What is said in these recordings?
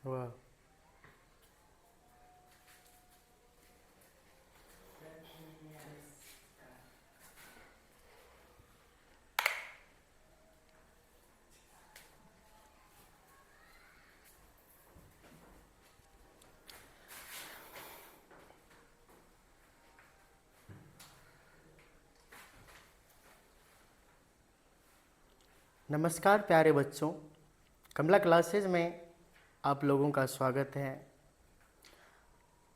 वाह। नमस्कार प्यारे बच्चों, कमला क्लासेज में आप लोगों का स्वागत है।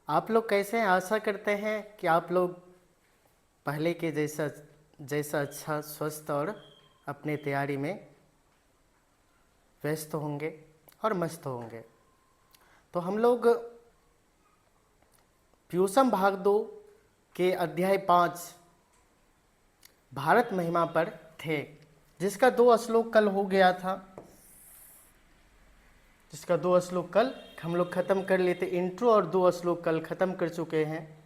आप लोग कैसे हैं? आशा करते हैं कि आप लोग पहले के जैसा अच्छा स्वस्थ और अपने तैयारी में व्यस्त होंगे और मस्त होंगे। तो हम लोग प्यूसम भाग 2 के अध्याय 5 भारत महिमा पर थे, जिसका 2 श्लोक कल हो गया था। जिसका 2 श्लोक कल हम लोग ख़त्म कर लेते, इंट्रो और 2 श्लोक कल ख़त्म कर चुके हैं।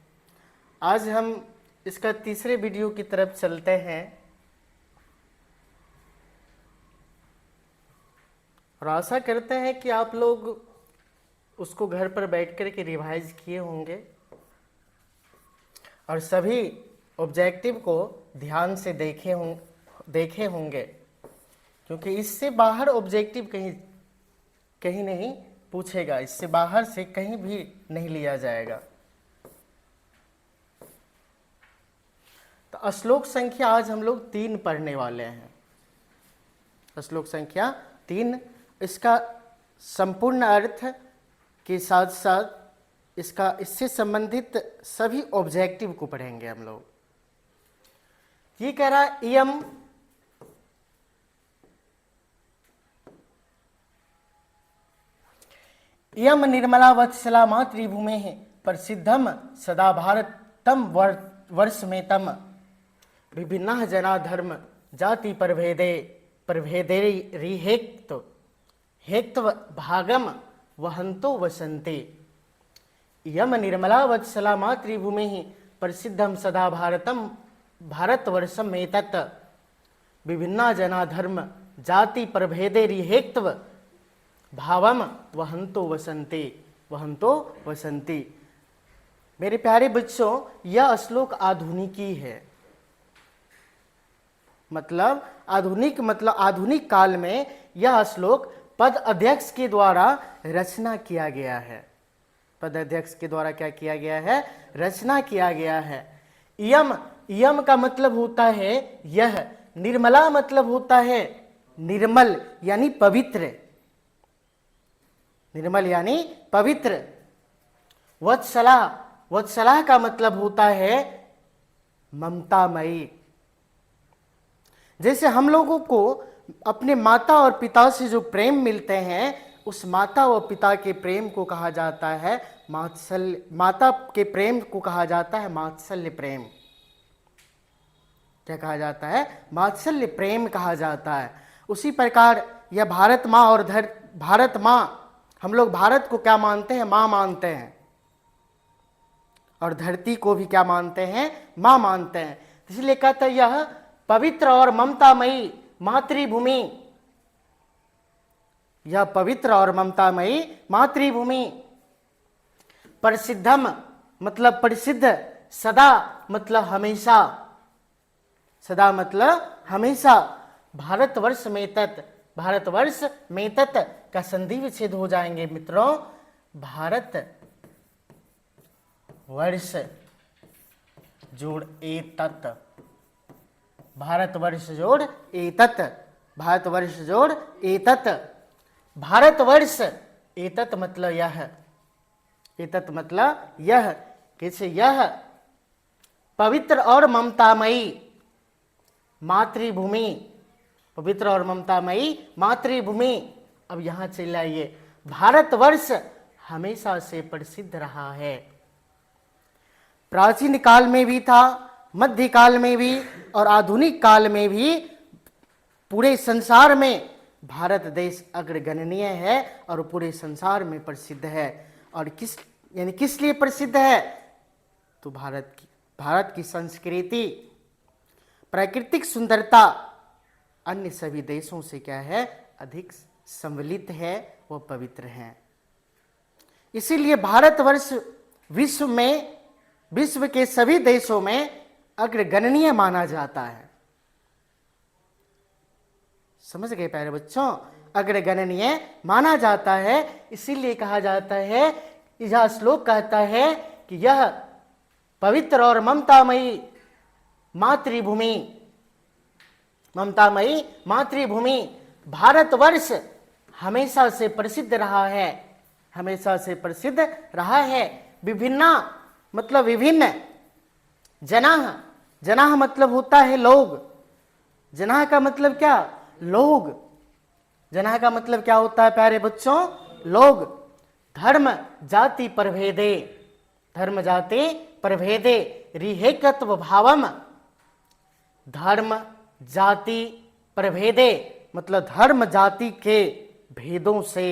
आज हम इसका तीसरे वीडियो की तरफ चलते हैं और आशा करते हैं कि आप लोग उसको घर पर बैठ कर के रिवाइज किए होंगे और सभी ऑब्जेक्टिव को ध्यान से देखे होंगे, क्योंकि इससे बाहर ऑब्जेक्टिव कहीं नहीं पूछेगा, इससे बाहर से कहीं भी नहीं लिया जाएगा। तो श्लोक संख्या आज हम लोग 3 पढ़ने वाले हैं। श्लोक संख्या 3, इसका संपूर्ण अर्थ के साथ साथ इससे संबंधित सभी ऑब्जेक्टिव को पढ़ेंगे हम लोग। ये कह रहा है इयम निर्मला वत्सला मातृभूमे प्रसिद्धम सदा भारतम वर्षमेतम विभिन्ना जना धर्म जाति हेक्त्व भागम वहंतो वसन्ते। इयम निर्मला वत्सला मातृभूमे प्रसिद्धम सदा भारतवर्षमेतत् विभिन्ना जना धर्म जाति प्रभेदैर्हेक्त्व भावम वहंतो वसन्ति। मेरे प्यारे बच्चों, यह श्लोक आधुनिकी है। मतलब आधुनिक काल में यह श्लोक पद अध्यक्ष के द्वारा रचना किया गया है। पद अध्यक्ष के द्वारा क्या किया गया है? रचना किया गया है। इयम का मतलब होता है यह, निर्मला मतलब होता है निर्मल यानी पवित्र, निर्मल यानी पवित्र। वत्सला का मतलब होता है ममतामयी। जैसे हम लोगों को अपने माता और पिता से जो प्रेम मिलते हैं, उस माता और पिता के प्रेम को कहा जाता है मात्सल्य। माता के प्रेम को कहा जाता है मात्सल्य प्रेम। क्या कहा जाता है? मात्सल्य प्रेम कहा जाता है। उसी प्रकार यह भारत माँ, हम लोग भारत को क्या मानते हैं? माँ मानते हैं। और धरती को भी क्या मानते हैं? माँ मानते हैं। इसलिए कहते हैं यह पवित्र और ममतामयी मातृभूमि, यह पवित्र और ममतामयी मातृभूमि। प्रसिद्धम मतलब प्रसिद्ध, सदा मतलब हमेशा, सदा मतलब हमेशा। भारतवर्ष में तत् का संधि विच्छेद हो जाएंगे मित्रों। भारत वर्ष जोड़ एतत्, भारतवर्ष जोड़ एतत्, भारतवर्ष जोड़ एतत्, भारतवर्ष एतत् मतलब यह, एतत् मतलब यह, कैसे? यह पवित्र और ममतामयी मातृभूमि, पवित्र और ममतामयी मातृभूमि। अब यहां चले आइए। भारतवर्ष हमेशा से प्रसिद्ध रहा है। प्राचीन काल में भी था, मध्यकाल में भी और आधुनिक काल में भी पूरे संसार में भारत देश अग्रगणनीय है और पूरे संसार में प्रसिद्ध है। और किस लिए प्रसिद्ध है? तो भारत की संस्कृति, प्राकृतिक सुंदरता अन्य सभी देशों से क्या है? अधिक सम्मिलित है, वह पवित्र है। इसीलिए भारतवर्ष विश्व के सभी देशों में अग्रगणनीय माना जाता है। समझ गए प्यारे बच्चों, अग्रगणनीय माना जाता है। इसीलिए कहा जाता है, यह श्लोक कहता है कि यह पवित्र और ममतामयी मातृभूमि भारतवर्ष हमेशा से प्रसिद्ध रहा है, हमेशा से प्रसिद्ध रहा है। विभिन्न जनाह मतलब होता है लोग। जनाह का मतलब क्या? लोग। जनाह का मतलब क्या होता है प्यारे बच्चों? लोग। धर्म जाति प्रभेदे रिहेकत्व भावम। धर्म जाति प्रभेदे मतलब धर्म जाति के भेदों से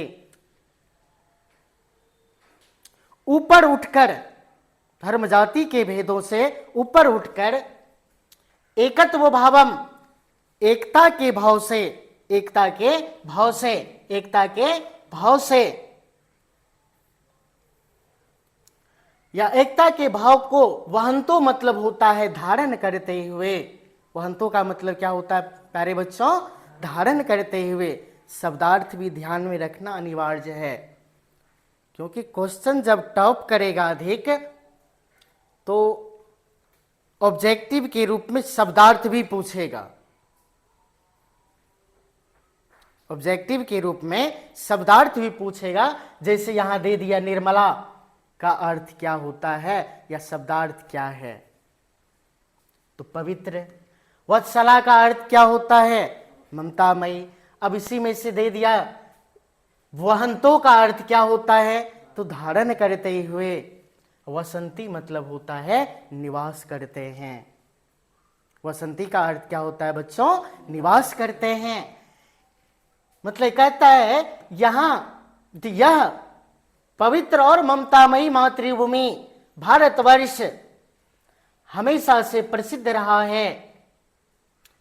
ऊपर उठकर, धर्म जाति के भेदों से ऊपर उठकर एकत्व भावम, एकता के भाव से या एकता के भाव को वहंतो मतलब होता है धारण करते हुए। वहंतो का मतलब क्या होता है प्यारे बच्चों? धारण करते हुए। शब्दार्थ भी ध्यान में रखना अनिवार्य है, क्योंकि क्वेश्चन जब टॉप करेगा अधिक तो ऑब्जेक्टिव के रूप में शब्दार्थ भी पूछेगा। ऑब्जेक्टिव के रूप में शब्दार्थ भी पूछेगा। जैसे यहां दे दिया निर्मला का अर्थ क्या होता है या शब्दार्थ क्या है, तो पवित्र। वत्सला का अर्थ क्या होता है? ममतामयी। अब इसी में से दे दिया वहंतों का अर्थ क्या होता है, तो धारण करते हुए। वसंती मतलब होता है निवास करते हैं। वसंती का अर्थ क्या होता है बच्चों? निवास करते हैं। मतलब कहता है यह पवित्र और ममतामयी मातृभूमि भारतवर्ष हमेशा से प्रसिद्ध रहा है,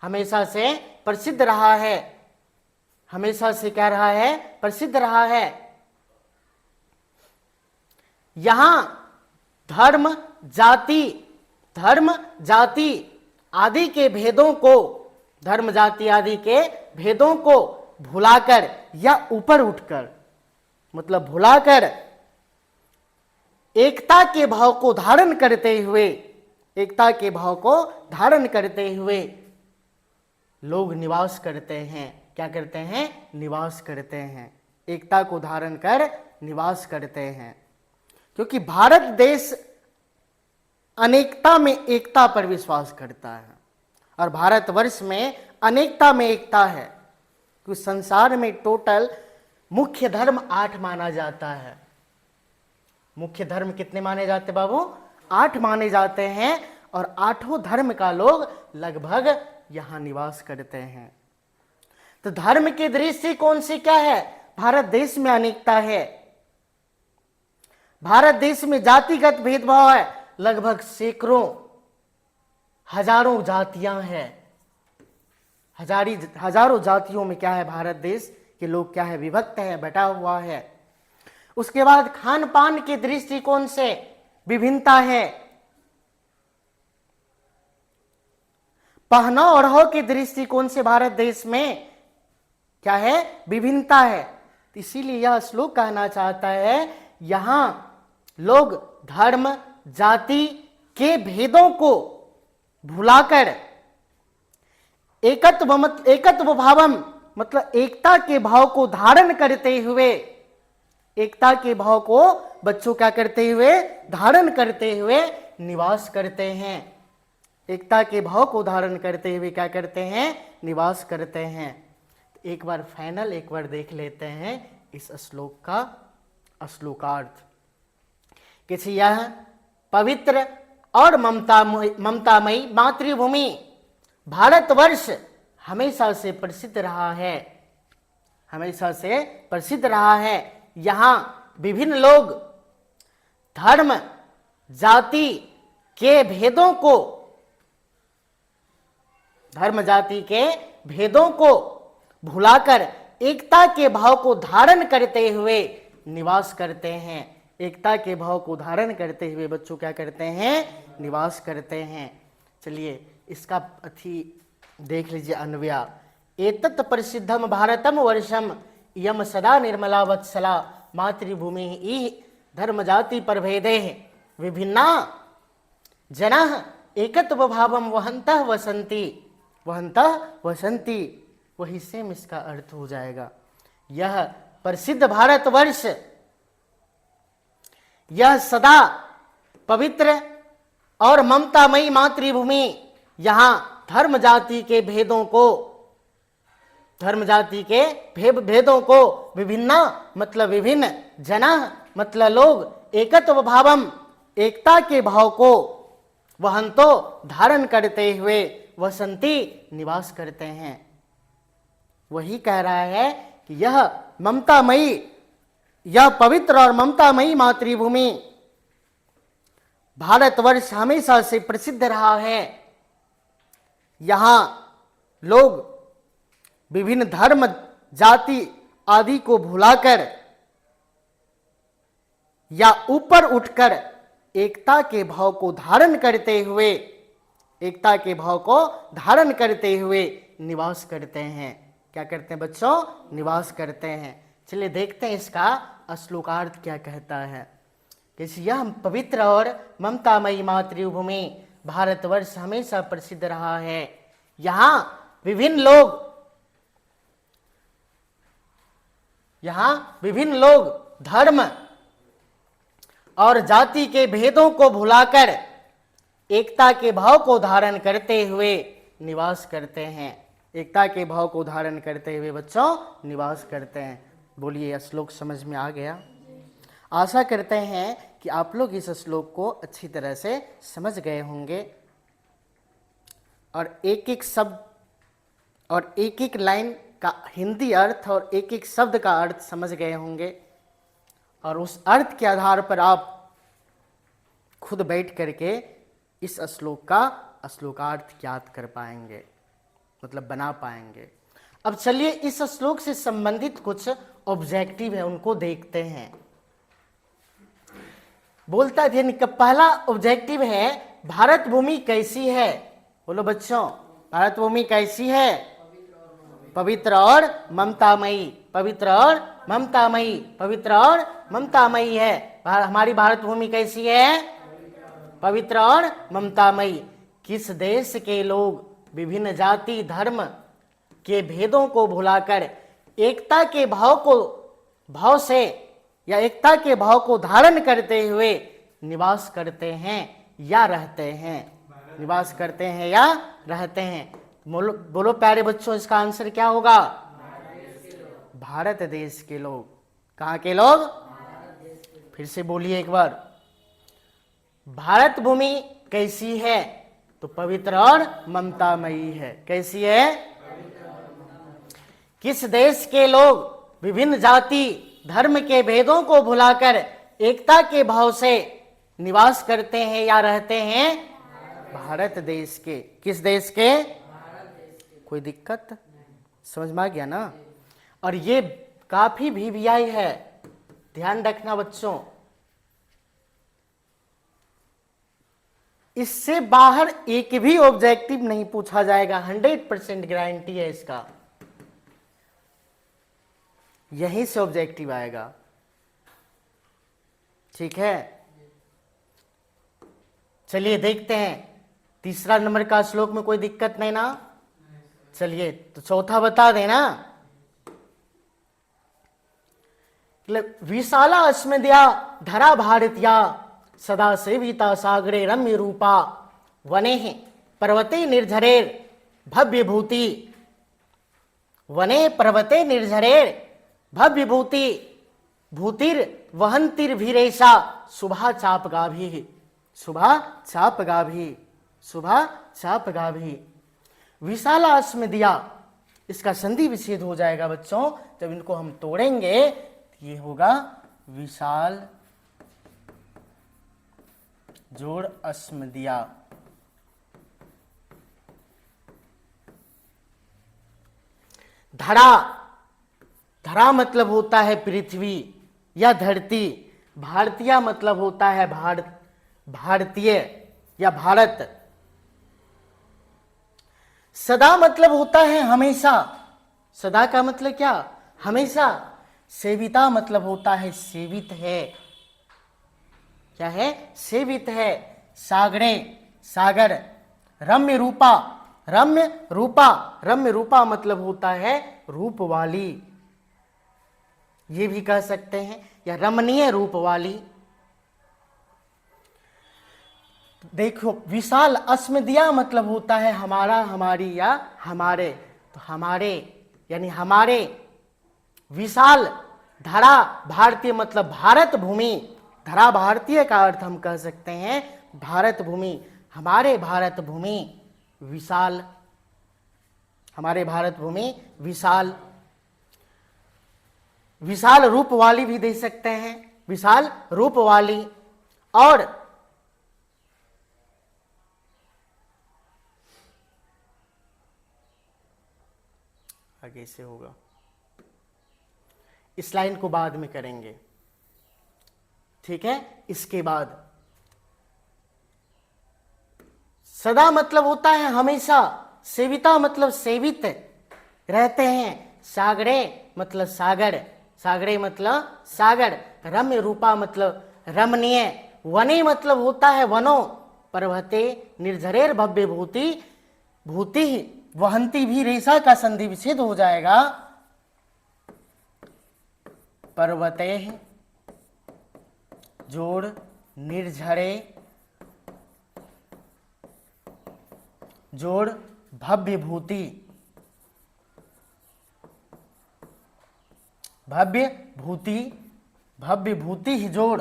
हमेशा से प्रसिद्ध रहा है, हमेशा से क्या रहा है? प्रसिद्ध रहा है। यहां धर्म जाति आदि के भेदों को, धर्म जाति आदि के भेदों को भुलाकर या ऊपर उठकर, मतलब भुलाकर एकता के भाव को धारण करते हुए, एकता के भाव को धारण करते हुए लोग निवास करते हैं। क्या करते हैं? निवास करते हैं। एकता को धारण कर निवास करते हैं, क्योंकि भारत देश अनेकता में एकता पर विश्वास करता है और भारतवर्ष में अनेकता में एकता है। क्योंकि संसार में टोटल मुख्य धर्म 8 माना जाता है। मुख्य धर्म कितने माने जाते बाबू? 8 माने जाते हैं, और 8 धर्म का लोग लगभग यहां निवास करते हैं। तो धर्म के दृष्टिकोण से क्या है? भारत देश में अनेकता है। भारत देश में जातिगत भेदभाव है, लगभग सैकड़ों हजारों जातियां हैं। हजारों जातियों में क्या है? भारत देश के लोग क्या है? विभक्त है, बटा हुआ है। उसके बाद खान पान के दृष्टिकोण से विभिन्नता है। पहनाव ओढ़ाव के दृष्टिकोण से भारत देश में क्या है? विभिन्नता है। इसीलिए यह श्लोक कहना चाहता है यहां लोग धर्म जाति के भेदों को भुलाकर एकत्व भावम मतलब एकता के भाव को धारण करते हुए, एकता के भाव को बच्चों क्या करते हुए? धारण करते हुए निवास करते हैं। एकता के भाव को धारण करते हुए क्या करते हैं? निवास करते हैं। एक बार फाइनल एक बार देख लेते हैं इस श्लोक का श्लोकार्थ। किसी यह पवित्र और ममतामयी मातृभूमि भारतवर्ष हमेशा से प्रसिद्ध रहा है, हमेशा से प्रसिद्ध रहा है। यहाँ विभिन्न लोग धर्म जाति के भेदों को, धर्म जाति के भेदों को भुलाकर एकता के भाव को धारण करते हुए निवास करते हैं। एकता के भाव को धारण करते हुए बच्चों क्या करते हैं, निवास करते हैं। चलिए इसका अथी देख लीजिए अन्वया। एतत् प्रसिद्धम भारतम वर्षम यम सदा निर्मला वत्सला मातृभूमि ई धर्म जाति प्रभेदे विभिन्ना जनाः एकत्व भावम वहन्तः वसन्ति, वहन्तः वसन्ति, वही सेम इसका अर्थ हो जाएगा। यह प्रसिद्ध भारतवर्ष, यह सदा पवित्र और ममतामयी मातृभूमि, यहाँ धर्म जाति के भेदों को, धर्म जाति के भेदों को विभिन्ना मतलब विभिन्न, जना मतलब लोग, एकत्व भावम एकता के भाव को, वहंतो धारण करते हुए, वसंती निवास करते हैं। वही कह रहा है कि यह ममतामयी, यह पवित्र और ममतामयी मातृभूमि भारतवर्ष हमेशा से प्रसिद्ध रहा है। यहाँ लोग विभिन्न धर्म जाति आदि को भुलाकर या ऊपर उठकर एकता के भाव को धारण करते हुए, एकता के भाव को धारण करते हुए निवास करते हैं। क्या करते हैं बच्चों, निवास करते हैं। चलिए देखते हैं इसका श्लोकार्थ क्या कहता है। कि यह पवित्र और ममतामयी मातृभूमि भारतवर्ष हमेशा प्रसिद्ध रहा है। यहाँ विभिन्न लोग धर्म और जाति के भेदों को भुलाकर एकता के भाव को धारण करते हुए निवास करते हैं। एकता के भाव को धारण करते हुए बच्चों निवास करते हैं। बोलिए यह श्लोक समझ में आ गया? आशा करते हैं कि आप लोग इस श्लोक को अच्छी तरह से समझ गए होंगे और एक एक शब्द और एक एक लाइन का हिंदी अर्थ और एक एक शब्द का अर्थ समझ गए होंगे और उस अर्थ के आधार पर आप खुद बैठ करके इस श्लोक का श्लोकार्थ ज्ञात कर पाएंगे, मतलब बना पाएंगे। अब चलिए इस श्लोक से संबंधित कुछ ऑब्जेक्टिव है उनको देखते हैं। बोलता है कि पहला ऑब्जेक्टिव है भारत भूमि कैसी है। बोलो बच्चों, भारत भूमि कैसी है? पवित्र और ममतामयी, पवित्र और ममतामयी, पवित्र और ममतामयी है। हमारी भारत भूमि कैसी है? पवित्र और ममतामयी। किस देश के लोग विभिन्न जाति धर्म के भेदों को भुलाकर एकता के भाव से या एकता के भाव को धारण करते हुए निवास करते हैं या रहते हैं, निवास करते हैं या रहते हैं। बोलो प्यारे बच्चों, इसका आंसर क्या होगा? भारत देश के लोग। कहाँ के लोग? फिर से बोलिए एक बार। भारत भूमि कैसी है? तो पवित्र और ममतामयी है। कैसी है? किस देश के लोग विभिन्न जाति धर्म के भेदों को भुलाकर एकता के भाव से निवास करते हैं या रहते हैं? भारत देश के। किस देश के? कोई दिक्कत? समझ में आ गया ना? और ये काफी वीवीआई है, ध्यान रखना बच्चों। इससे बाहर एक भी ऑब्जेक्टिव नहीं पूछा जाएगा, 100% गारंटी है इसका। यहीं से ऑब्जेक्टिव आएगा, ठीक है? चलिए देखते हैं तीसरा नंबर का श्लोक में कोई दिक्कत नहीं ना? चलिए तो चौथा बता देना। विशाला अस्मद्या धरा भारतीया सदा सेविता सागरे रम्य रूपा वने पर्वते निर्झरेर भव्य भूति, वने पर्वते निर्झरेर भव्य भूति भूतिर वहंतिर भीरेशा शुभा चाप गाभी, शुभा चाप गाभी, शुभा चाप गाभी। विशाला अस्मद्या, इसका संधि विच्छेद हो जाएगा बच्चों जब इनको हम तोड़ेंगे। ये होगा विशाल जोड़ अस्मद्या। धरा, धरा मतलब होता है पृथ्वी या धरती। भारतीय मतलब होता है भारतीय या भारत। सदा मतलब होता है हमेशा। सदा का मतलब क्या? हमेशा। सेविता मतलब होता है सेवित है। क्या है? सेवित है। सागरे, सागर। रम्य रूपा, रम्य रूपा। रम्य रूपा मतलब होता है रूप वाली, ये भी कह सकते हैं, या रमणीय रूप वाली। देखो, विशाल अस्मदिया मतलब होता है हमारा, हमारी या हमारे। तो हमारे यानी हमारे। विशाल धरा भारतीय मतलब भारत भूमि। धरा भारतीय का अर्थ हम कह सकते हैं भारत भूमि। हमारे भारत भूमि विशाल, हमारे भारत भूमि विशाल। विशाल रूप वाली भी दे सकते हैं, विशाल रूप वाली। और आगे से होगा, इस लाइन को बाद में करेंगे, ठीक है। इसके बाद सदा मतलब होता है हमेशा। सेविता मतलब सेवित रहते हैं। सागरे मतलब सागर, सागरे मतलब सागर। रम्य रूपा मतलब रमणीय। वने मतलब होता है वनो। पर्वते निर्झरेर भव्य भूति, भूति वहंती भी रेशा का संधि विच्छेद हो जाएगा। पर्वते जोड़ निर्झरे जोड़ भव्य भूति, भव्य भूति, भव्य भूति ही जोड़।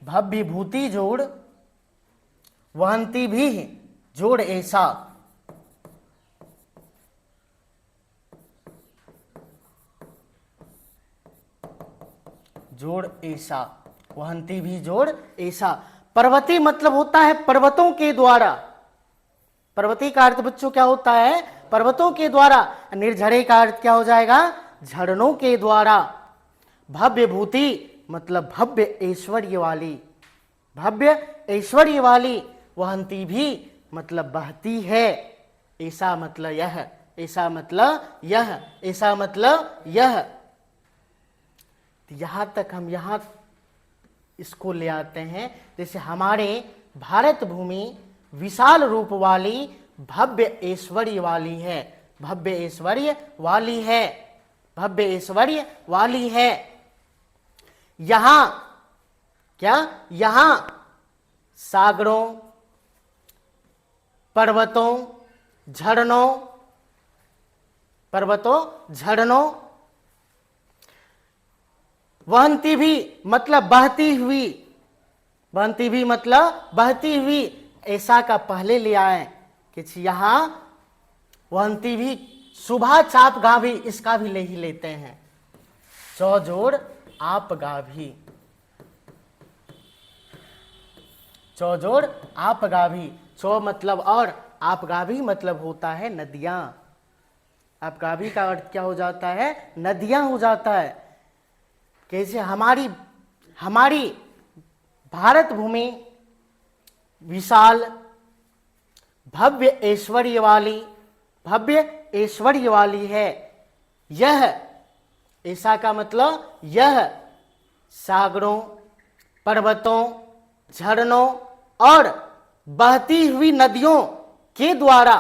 भव्य भूति जोड़ वहंती भी जोड़ ऐसा। जोड़ ऐसा, वहंती भी जोड़ ऐसा। पर्वती मतलब होता है पर्वतों के द्वारा। पर्वती का अर्थ बच्चों क्या होता है? पर्वतों के द्वारा। निर्झरे का अर्थ क्या हो जाएगा? झरनों के द्वारा। भव्य भूति मतलब भव्य ऐश्वर्य वाली, भव्य ऐश्वर्य वाली। वहंती भी मतलब बहती है। ऐसा मतलब यह, ऐसा मतलब यह, ऐसा मतलब यह। यहां तक हम यहां इसको ले आते हैं। जैसे हमारे भारत भूमि विशाल रूप वाली, भव्य ऐश्वर्य वाली है। भव्य ऐश्वर्य वाली है, भव्य ऐश्वर्य वाली है। यहां क्या? यहां सागरों, पर्वतों, झरनों, पर्वतों, झरनों। वहंती भी मतलब बहती हुई, वहंती भी मतलब बहती हुई। ऐसा का पहले ले आए कि यहां वहंती भी। सुबह चाप गाभी, इसका भी ले ही लेते हैं। चौजोड़ आप गाभी, चौजोड़ आप गाभी। चौ मतलब और, आप गाभी मतलब होता है नदियां। आप गाभी का अर्थ क्या हो जाता है? नदियां हो जाता है। कैसे हमारी हमारी भारत भूमि विशाल भव्य ऐश्वर्य वाली, भव्य ऐश्वर्य वाली है। यह, ऐसा का मतलब यह सागरों, पर्वतों, झरनों और बहती हुई नदियों के द्वारा,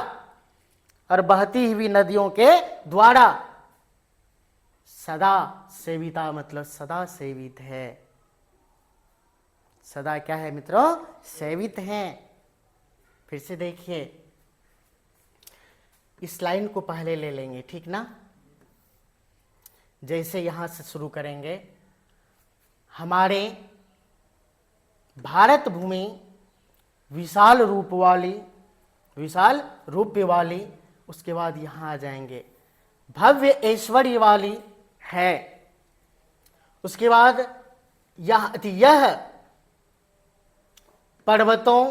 और बहती हुई नदियों के द्वारा सदा सेविता मतलब सदा सेवित है। सदा क्या है मित्रों? सेवित हैं। फिर से देखिए, इस लाइन को पहले ले लेंगे, ठीक ना। जैसे यहां से शुरू करेंगे, हमारे भारत भूमि विशाल रूप वाली, विशाल रूप वाली। उसके बाद यहां आ जाएंगे भव्य ऐश्वर्य वाली है। उसके बाद यह पर्वतों,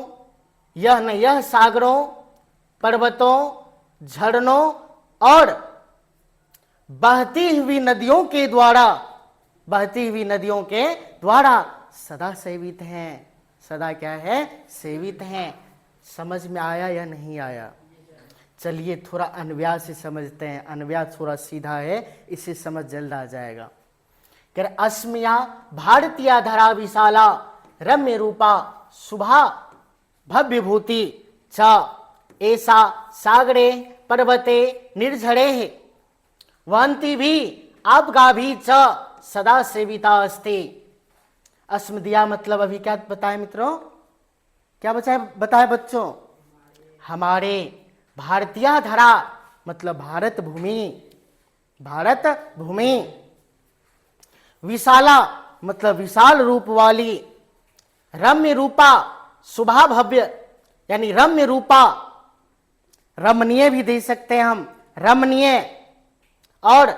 यह न यह सागरों, पर्वतों, झरनों और बहती हुई नदियों के द्वारा, बहती हुई नदियों के द्वारा सदा सेवित हैं। सदा क्या है? सेवित हैं। समझ में आया या नहीं आया? चलिए थोड़ा अन्वयास से समझते हैं। अन्वयास थोड़ा सीधा है, इसे समझ जल्द आ जाएगा। कह रहे अस्मिया भारतीय धरा विशाला रम्य रूपा शुभा भव्य भूति च ऐसा सागरे पर्वते निर्झरे वहंती भी आपका भी च सदा सेविता अस्ति। अस्म दिया मतलब अभी क्या बताए मित्रों? क्या बताए बच्चों? हमारे भारतीय धरा मतलब भारत भूमि, भारत भूमि, विशाला मतलब विशाल रूप वाली, रम्य रूपा शुभा भव्य यानी रम्य रूपा, रमणीय भी दे सकते हैं हम, रमणीय, और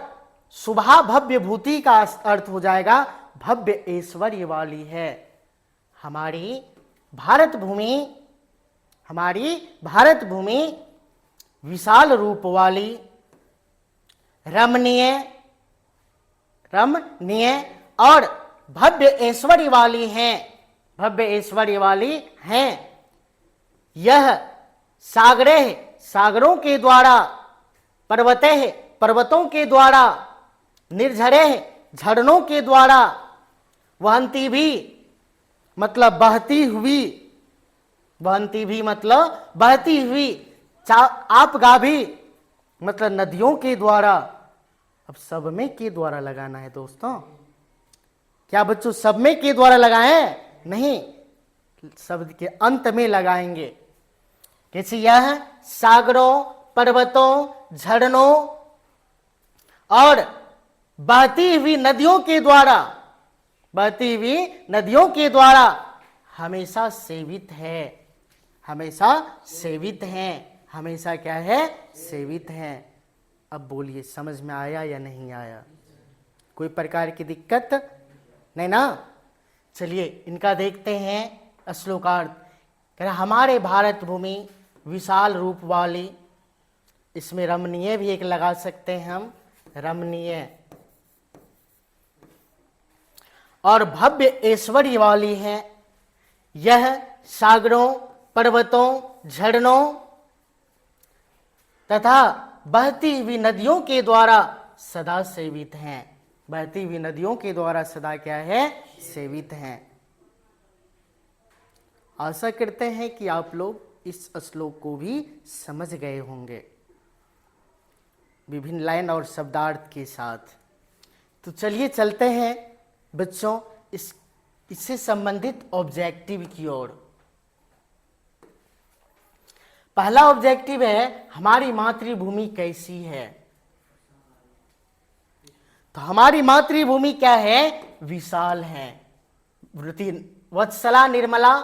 शुभा भव्य भूति का अर्थ हो जाएगा भव्य ऐश्वर्य वाली है। हमारी भारत भूमि, हमारी भारत भूमि विशाल रूप वाली, रमणीय, रमणीय और भव्य ऐश्वर्य वाली है, भव्य ऐश्वर्य वाली है। यह सागरे सागरों के द्वारा, पर्वते पर्वतों के द्वारा, निर्झरे झरनों के द्वारा, वहंती भी मतलब बहती हुई, वहंती भी मतलब बहती हुई, आपगा भी मतलब नदियों के द्वारा। अब सब में के द्वारा लगाना है दोस्तों। क्या बच्चों सब में के द्वारा लगाएं? नहीं, शब्द के अंत में लगाएंगे। कैसे? यह सागरों, पर्वतों, झरनों और बहती हुई नदियों के द्वारा, बहती हुई नदियों के द्वारा हमेशा सेवित है, हमेशा सेवित हैं, हमेशा क्या है? सेवित हैं। अब बोलिए समझ में आया या नहीं आया? कोई प्रकार की दिक्कत नहीं ना? चलिए इनका देखते हैं श्लोकार्थ। कह रहा हमारे भारत भूमि विशाल रूप वाली, इसमें रमणीय भी एक लगा सकते हैं हम, रमणीय, और भव्य ऐश्वर्य वाली है। यह सागरों, पर्वतों, झरनों तथा बहती हुई नदियों के द्वारा सदा सेवित हैं। बहती हुई नदियों के द्वारा सदा क्या है? सेवित हैं। आशा करते हैं कि आप लोग इस श्लोक को भी समझ गए होंगे विभिन्न लाइन और शब्दार्थ के साथ। तो चलिए चलते हैं बच्चों इससे संबंधित ऑब्जेक्टिव की ओर। पहला ऑब्जेक्टिव है हमारी मातृभूमि कैसी है। तो हमारी मातृभूमि क्या है? विशाल है। वृत्ति वत्सला निर्मला,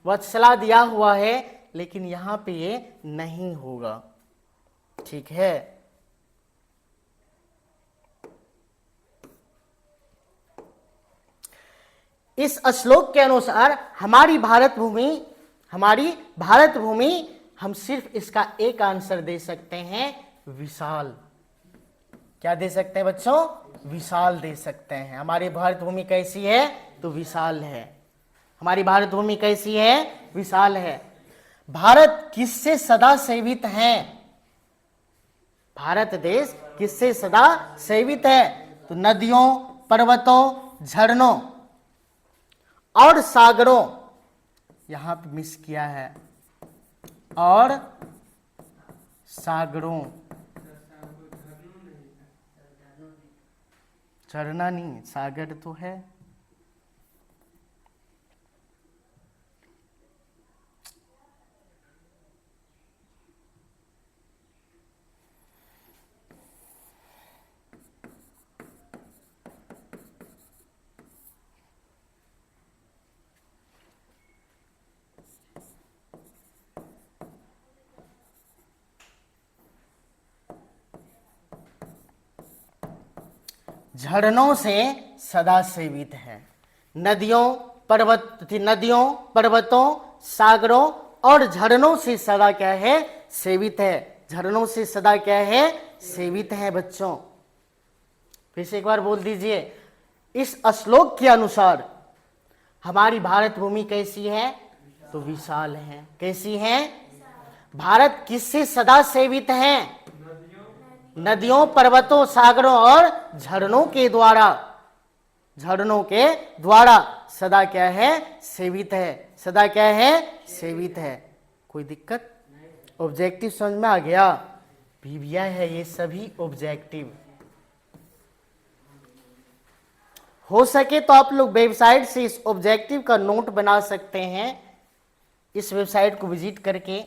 वत्सला दिया हुआ है लेकिन यहां पे ये नहीं होगा, ठीक है? इस श्लोक के अनुसार हमारी भारत भूमि हम सिर्फ इसका एक आंसर दे सकते हैं, विशाल। क्या दे सकते हैं बच्चों? विशाल दे सकते हैं। हमारी भारत भूमि कैसी है? तो विशाल है। हमारी भारत भूमि कैसी है? विशाल है। भारत किससे सदा सेवित है? भारत देश किससे सदा सेवित है? तो नदियों, पर्वतों, झरनों और सागरों, यहां पे मिस किया है, और सागरों, झरना नहीं, सागर तो है। झरनों से सदा सेवित है। नदियों, पर्वतों, सागरों और झरनों से सदा क्या है? सेवित है। झरनों से सदा क्या है, सेवित है बच्चों। फिर से एक बार बोल दीजिए, इस श्लोक के अनुसार हमारी भारत भूमि कैसी है, तो विशाल है। कैसी है? भारत किससे सदा सेवित है? नदियों, पर्वतों, सागरों और झरनों के द्वारा। झरनों के द्वारा सदा क्या है, सेवित है। सदा क्या है, सेवित है। कोई दिक्कत? ऑब्जेक्टिव समझ में आ गया? बीबिया है ये सभी ऑब्जेक्टिव। हो सके तो आप लोग वेबसाइट से इस ऑब्जेक्टिव का नोट बना सकते हैं, इस वेबसाइट को विजिट करके,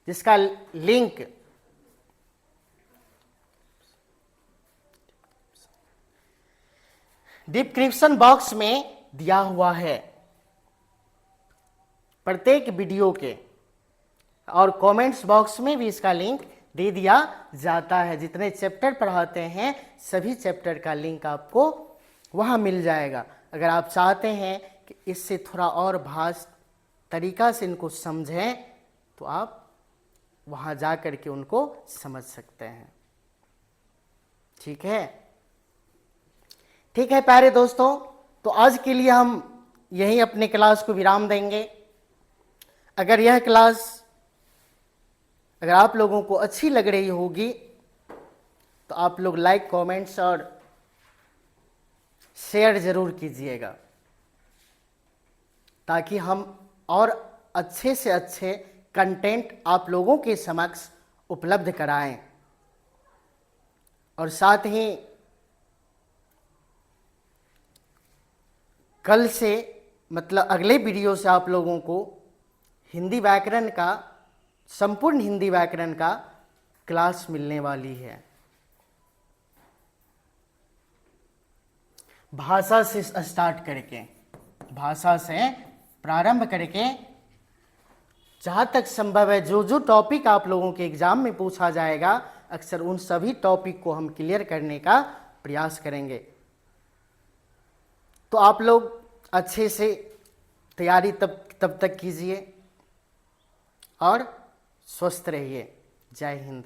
जिसका लिंक डिस्क्रिप्शन बॉक्स में दिया हुआ है प्रत्येक वीडियो के, और कमेंट्स बॉक्स में भी इसका लिंक दे दिया जाता है। जितने चैप्टर पढ़ाते हैं सभी चैप्टर का लिंक आपको वहां मिल जाएगा। अगर आप चाहते हैं कि इससे थोड़ा और भाष तरीका से इनको समझें तो आप वहां जा करके उनको समझ सकते हैं। ठीक है? ठीक है प्यारे दोस्तों, तो आज के लिए हम यहीं अपने क्लास को विराम देंगे। अगर यह क्लास अगर आप लोगों को अच्छी लग रही होगी तो आप लोग लाइक, कमेंट्स और शेयर जरूर कीजिएगा, ताकि हम और अच्छे से अच्छे कंटेंट आप लोगों के समक्ष उपलब्ध कराएं। और साथ ही कल से मतलब अगले वीडियो से आप लोगों को हिंदी व्याकरण का, संपूर्ण हिंदी व्याकरण का क्लास मिलने वाली है। भाषा से स्टार्ट करके, भाषा से प्रारंभ करके जहाँ तक संभव है जो जो टॉपिक आप लोगों के एग्जाम में पूछा जाएगा, अक्सर उन सभी टॉपिक को हम क्लियर करने का प्रयास करेंगे। तो आप लोग अच्छे से तैयारी तब तक कीजिए और स्वस्थ रहिए। जय हिंद।